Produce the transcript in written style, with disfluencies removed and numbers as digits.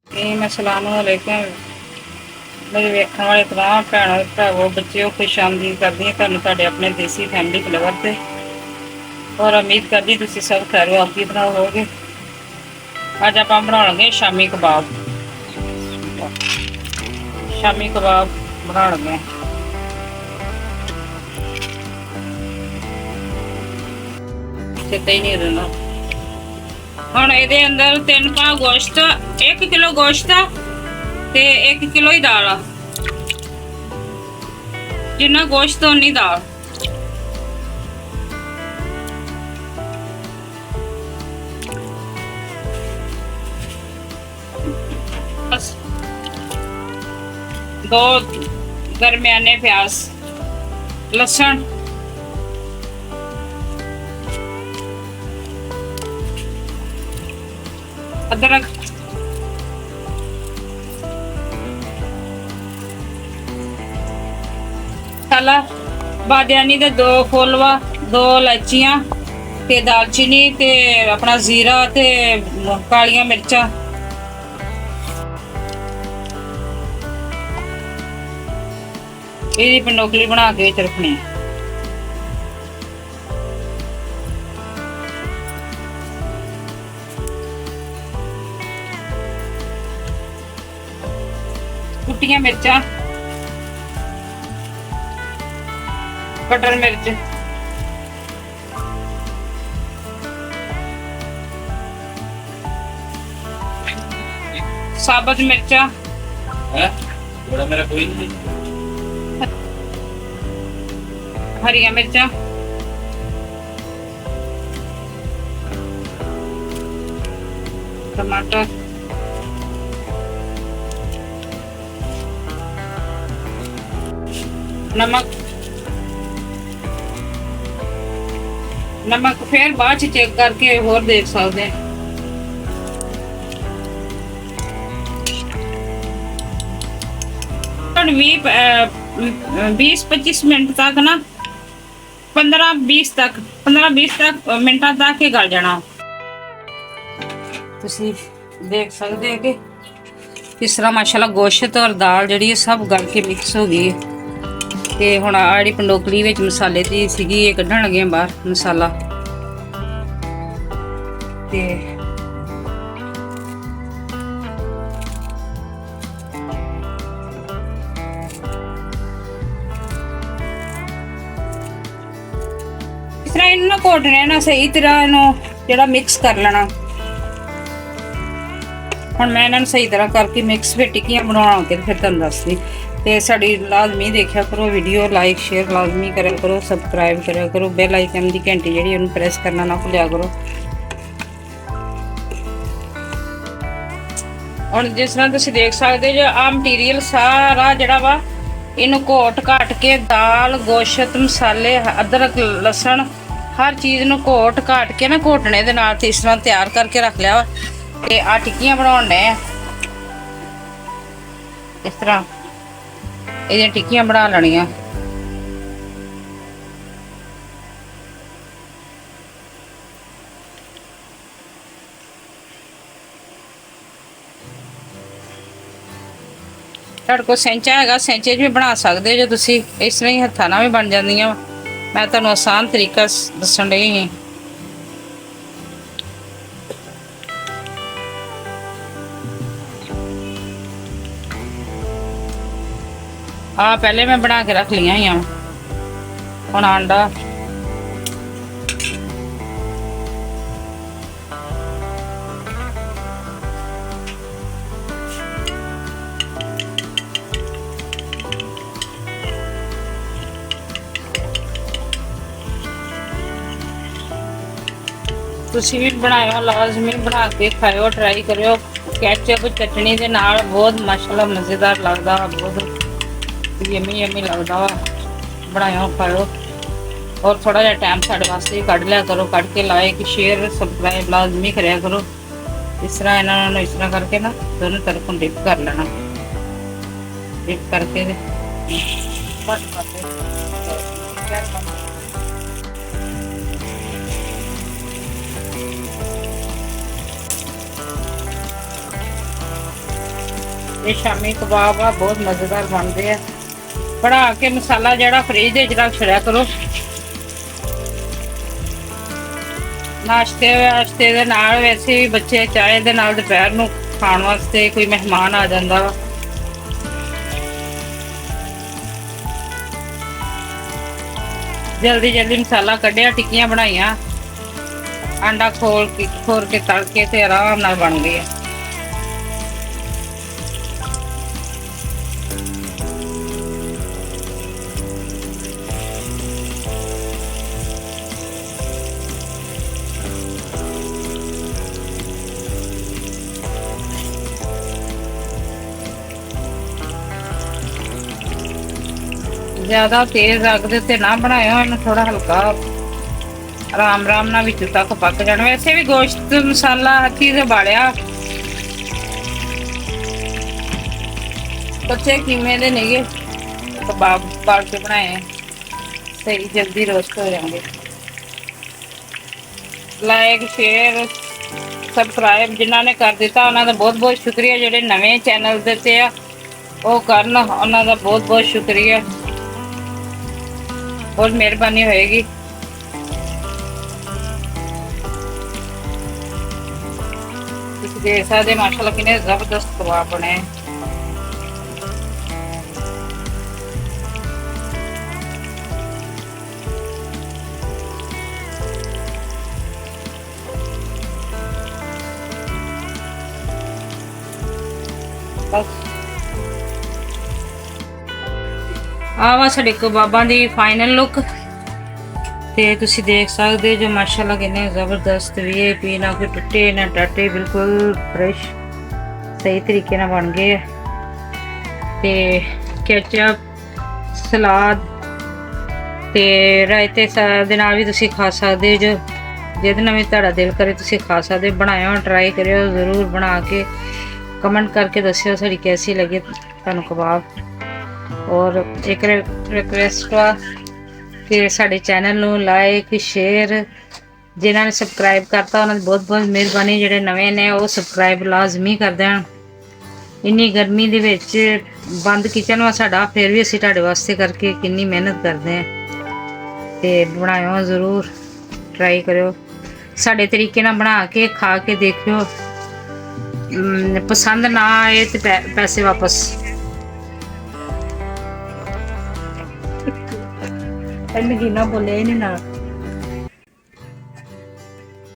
अस्सलामुअलैकुम मेरे वेखण वाले तमाम भैनों भरावो बच्चों खुश आमदीद करदी हां तुहानूं तुहाडे अपने देसी फैमिली फ्लेवर ते और उम्मीद करदी तुसीं सब खैर वाफियत नाल होवोगे। अज आपां बनाउण लगे शामी कबाब। शामी कबाब बनाउण लगे चेता ही नहीं रहना। हुण इहदे अंदर 3 पाव गोश्त 1 किलो गोश्त ते 1 किलो ही दाल आ। जिन्ना गोश्त उन्नी दाल। बस 2 दरमियाने प्याज, लहसुन, अदरक, मसाला बादियानी दे 2 फुलवा, 2 इलायचियां ते दालचीनी ते अपना जीरा ते कालियां मिर्चा। ਇਹਦੀ ਪੰਡੋਕਲੀ बना के ਵਿੱਚ ਰੱਖਣੀ। कुटियां मिर्चा, कटर मिर्च, साबुत मिर्चा मेरा कोई नहीं, हरिया मिर्चा, टमाटर, नमक। नमक फिर बाद चेक करके होर देख सकते हैं। 20-25 मिनट तक ना 15-20 तक मिनटा तक ही गल जाना। तुसी देख सकते हैं कि किस तरह माशाल्लाह गोश्त और दाल जी सब गल के मिक्स हो गई है। ते हुण आ जिहड़ी पंडोकली विच मसाले दी सीगी ये कड्ढण लगे बाहर मसाला। ते इस तरह इन्हूं घोटने ना सही तरह इन्हूं जिहड़ा मिक्स कर लेना। हुण मैं इन्हां नूं सही तरह करके मिक्स फिर टिक्कियां बना के फिर तुहानूं दसदी। ते साडी लाजमी देखिया करो वीडियो, लाइक शेयर लाजमी करा करो, सबसक्राइब करा करो, बेल आइकन की घंटी जी उन्हें प्रेस करना ना भुलिया करो। और जिस तरह तुसीं देख सकते जो आ मटीरियल सारा जिहड़ा वा इनू घोट घाट के दाल गोश्त मसाले अदरक लहसुन हर चीज़ नू घोट घाट के ना घोटने दे नाल इस तरह तैयार करके रख लिया वा। ते आ टिक्कियां बनाने इस तरह ये टिक्कियां बना लेनियां। तुहाडे कोल सेंचा हैगा सेंचे भी बना सकते जो तुसी इस तरह ही हत्थां नाल भी बन जांदियां। मैं तुहानूं आसान तरीका दस्सण लई ही। पहले मैं बना के रख लिया ही हुण आंडा तुसी भी बनाओ लाजमी बना के खाओ ट्राई करो। कैचअप चटनी के नाल बहुत माशाल्लाह मज़ेदार लगता, बहुत यमी यमी लगता वा। बनाओ खाओ और थोड़ा जहा टाइम साढ़े वास्ते कढ़ लिया करो, कढ़ के लाइक शेयर सबसक्राइब लाजमी कराया करो। इस तरह इन्होंने इस तरह करके ना दोनों तरफों डिप कर लेना, डिप करके ਇਹ ਸ਼ਾਮੀ ਕਬਾਬ ਆ, ਬਹੁਤ ਮਜ਼ੇਦਾਰ ਬਣਦੇ ਆ। ਬਣਾ ਕੇ ਮਸਾਲਾ ਜਿਹੜਾ ਫ੍ਰਿਜ ਦੇ ਵਿੱਚ ਰੱਖ ਛੜਿਆ ਕਰੋ। ਨਾਸ਼ਤੇ ਵਾਸਤੇ ਦੇ ਨਾਲ, ਵੈਸੇ ਵੀ ਬੱਚੇ ਚਾਹ ਦੇ ਨਾਲ ਦੁਪਹਿਰ ਨੂੰ ਖਾਣ ਵਾਸਤੇ ਕੋਈ ਮਹਿਮਾਨ ਆ ਜਾਂਦਾ ਵਾ। ਜਲਦੀ ਜਲਦੀ ਮਸਾਲਾ ਕੱਢਿਆ, ਟਿੱਕੀਆਂ ਬਣਾਈਆਂ, ਆਂਡਾ ਖੋਲ ਕੇ ਤਲ ਕੇ ਤੇ ਆਰਾਮ ਨਾਲ ਬਣ ਗਏ। ਜ਼ਿਆਦਾ ਤੇਜ਼ ਅੱਗ ਦੇ ਉੱਤੇ ਨਾ ਬਣਾਇਓ, ਇਹਨੂੰ ਥੋੜਾ ਹਲਕਾ ਆਰਾਮ ਨਾਲ ਵਿੱਚ ਤੱਕ ਪੱਕ ਜਾਣਾ। ਵੈਸੇ ਵੀ ਗੋਸ਼ਤ ਮਸਾਲਾ ਹੱਥੀ ਦੇ ਬਾਲਿਆ ਕੱਚੇ ਕੀਮੇ ਦੇ ਨੇਗੇ, ਕਬਾਬ ਬਾਲ ਕੇ ਬਣਾਏ ਸਹੀ, ਜਲਦੀ ਰੋਸਟ ਹੋ ਜਾਣਗੇ। ਲਾਈਕ ਸ਼ੇਅਰ ਸਬਸਕ੍ਰਾਈਬ ਜਿਨ੍ਹਾਂ ਨੇ ਕਰ ਦਿੱਤਾ ਉਹਨਾਂ ਦਾ ਬਹੁਤ ਬਹੁਤ ਸ਼ੁਕਰੀਆ। ਜਿਹੜੇ ਨਵੇਂ ਚੈਨਲ ਦੇ ਤੇ ਆ ਉਹ ਕਰਨ, ਉਹਨਾਂ ਦਾ ਬਹੁਤ ਬਹੁਤ ਸ਼ੁਕਰੀਆ, ਬਹੁਤ ਮਿਹਰਬਾਨੀ ਹੋਏਗੀ। ਤੁਸੀਂ ਦੇਖ ਸਕਦੇ ਮਾਸ਼ਾਅੱਲਾ ਕਿੰਨੇ ਜ਼ਬਰਦਸਤ ਕਬਾਬ ਬਣੇ। ਬਸ ਆਹ ਵਾ ਸਾਡੇ ਕਬਾਬਾਂ ਦੀ ਫਾਈਨਲ ਲੁੱਕ, ਤੇ ਤੁਸੀਂ ਦੇਖ ਸਕਦੇ ਜੋ ਮਾਸ਼ਾਅੱਲਾ ਕਿੰਨੇ ਜ਼ਬਰਦਸਤ ਵੀ ਨਾ ਕੋਈ ਟੁੱਟੇ ਨਾ ਟਾਟੇ, ਬਿਲਕੁਲ ਫਰੈਸ਼ ਸਹੀ ਤਰੀਕੇ ਨਾਲ ਬਣ ਗਏ ਆ। ਤੇ ਕੈਚਅਪ, ਸਲਾਦ ਤੇ ਰਾਇਤੇ ਦੇ ਨਾਲ ਵੀ ਤੁਸੀਂ ਖਾ ਸਕਦੇ ਜੋ, ਜਿਹਦੇ ਨਾਲ ਵੀ ਤੁਹਾਡਾ ਦਿਲ ਕਰੇ ਤੁਸੀਂ ਖਾ ਸਕਦੇ। ਬਣਾਇਓ, ਟਰਾਈ ਕਰਿਓ ਜ਼ਰੂਰ, ਬਣਾ ਕੇ ਕਮੈਂਟ ਕਰਕੇ ਦੱਸਿਓ ਸਾਡੀ ਕੈਸੀ ਲੱਗੇ ਤੁਹਾਨੂੰ ਕਬਾਬ। ਔਰ ਇੱਕ ਰਿਕਵੈਸਟ ਵਾ ਕਿ ਸਾਡੇ ਚੈਨਲ ਨੂੰ ਲਾਈਕ ਸ਼ੇਅਰ, ਜਿਨ੍ਹਾਂ ਨੇ ਸਬਸਕ੍ਰਾਈਬ ਕਰਤਾ ਉਹਨਾਂ ਦੀ ਬਹੁਤ ਬਹੁਤ ਮਿਹਰਬਾਨੀ। ਜਿਹੜੇ ਨਵੇਂ ਨੇ ਉਹ ਸਬਸਕ੍ਰਾਈਬ ਲਾਜ਼ਮੀ ਕਰ ਦੇਣ। ਇੰਨੀ ਗਰਮੀ ਦੇ ਵਿੱਚ ਬੰਦ ਕਿਚਨ ਵਾ ਸਾਡਾ, ਫਿਰ ਵੀ ਅਸੀਂ ਤੁਹਾਡੇ ਵਾਸਤੇ ਕਰਕੇ ਕਿੰਨੀ ਮਿਹਨਤ ਕਰਦੇ ਹਾਂ। ਤੇ ਬਣਾਇਓ ਜ਼ਰੂਰ, ਟਰਾਈ ਕਰਿਓ, ਸਾਡੇ ਤਰੀਕੇ ਨਾਲ ਬਣਾ ਕੇ ਖਾ ਕੇ ਦੇਖਿਓ। ਪਸੰਦ ਨਾ ਆਏ ਤੇ ਪੈਸੇ ਵਾਪਸ। ਇਹਨੇ ਕੀ ਨਾ ਬੋਲਿਆ ਹੀ ਨਹੀਂ ਨਾਲ।